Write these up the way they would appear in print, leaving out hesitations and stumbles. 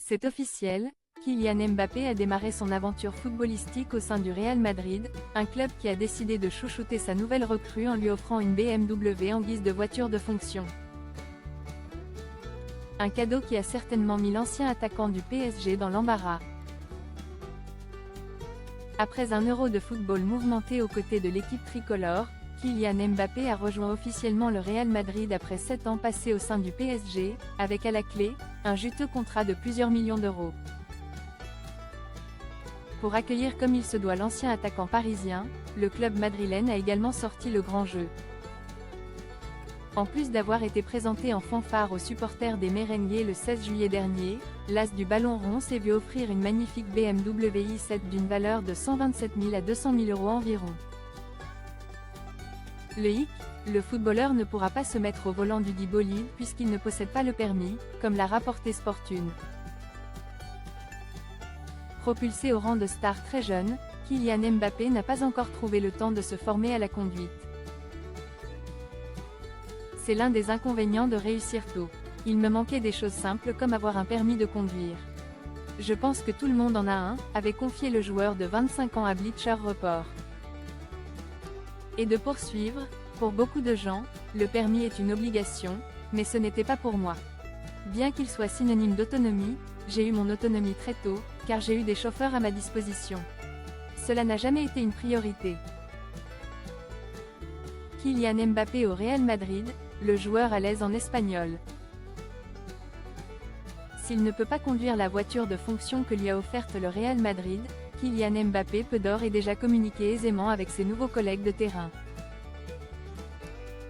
C'est officiel, Kylian Mbappé a démarré son aventure footballistique au sein du Real Madrid, un club qui a décidé de chouchouter sa nouvelle recrue en lui offrant une BMW en guise de voiture de fonction. Un cadeau qui a certainement mis l'ancien attaquant du PSG dans l'embarras. Après un Euro de football mouvementé aux côtés de l'équipe tricolore, Kylian Mbappé a rejoint officiellement le Real Madrid après 7 ans passés au sein du PSG, avec à la clé, un juteux contrat de plusieurs millions d'euros. Pour accueillir comme il se doit l'ancien attaquant parisien, le club madrilène a également sorti le grand jeu. En plus d'avoir été présenté en fanfare aux supporters des Merengues le 16 juillet dernier, l'as du ballon rond s'est vu offrir une magnifique BMW i7 d'une valeur de 127 000 à 200 000 euros environ. Le hic, le footballeur ne pourra pas se mettre au volant du dit bolide puisqu'il ne possède pas le permis, comme l'a rapporté Sportune. Propulsé au rang de star très jeune, Kylian Mbappé n'a pas encore trouvé le temps de se former à la conduite. C'est l'un des inconvénients de réussir tôt. Il me manquait des choses simples comme avoir un permis de conduire. Je pense que tout le monde en a un, avait confié le joueur de 25 ans à Bleacher Report. Et de poursuivre, pour beaucoup de gens, le permis est une obligation, mais ce n'était pas pour moi. Bien qu'il soit synonyme d'autonomie, j'ai eu mon autonomie très tôt, car j'ai eu des chauffeurs à ma disposition. Cela n'a jamais été une priorité. Kylian Mbappé au Real Madrid, le joueur à l'aise en espagnol. S'il ne peut pas conduire la voiture de fonction que lui a offerte le Real Madrid, Kylian Mbappé peut d'ores et déjà communiquer aisément avec ses nouveaux collègues de terrain.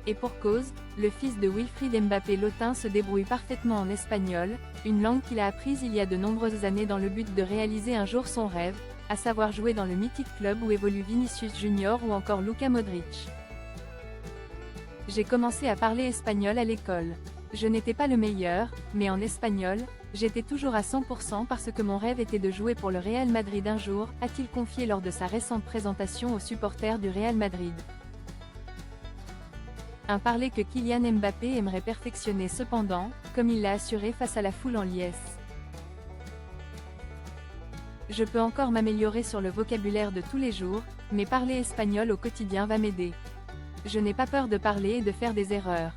Et pour cause, le fils de Wilfried Mbappé Lotin se débrouille parfaitement en espagnol, une langue qu'il a apprise il y a de nombreuses années dans le but de réaliser un jour son rêve, à savoir jouer dans le mythique club où évolue Vinicius Junior ou encore Luka Modric. J'ai commencé à parler espagnol à l'école. Je n'étais pas le meilleur, mais en espagnol, j'étais toujours à 100% parce que mon rêve était de jouer pour le Real Madrid un jour, a-t-il confié lors de sa récente présentation aux supporters du Real Madrid. Un parler que Kylian Mbappé aimerait perfectionner cependant, comme il l'a assuré face à la foule en liesse. Je peux encore m'améliorer sur le vocabulaire de tous les jours, mais parler espagnol au quotidien va m'aider. Je n'ai pas peur de parler et de faire des erreurs.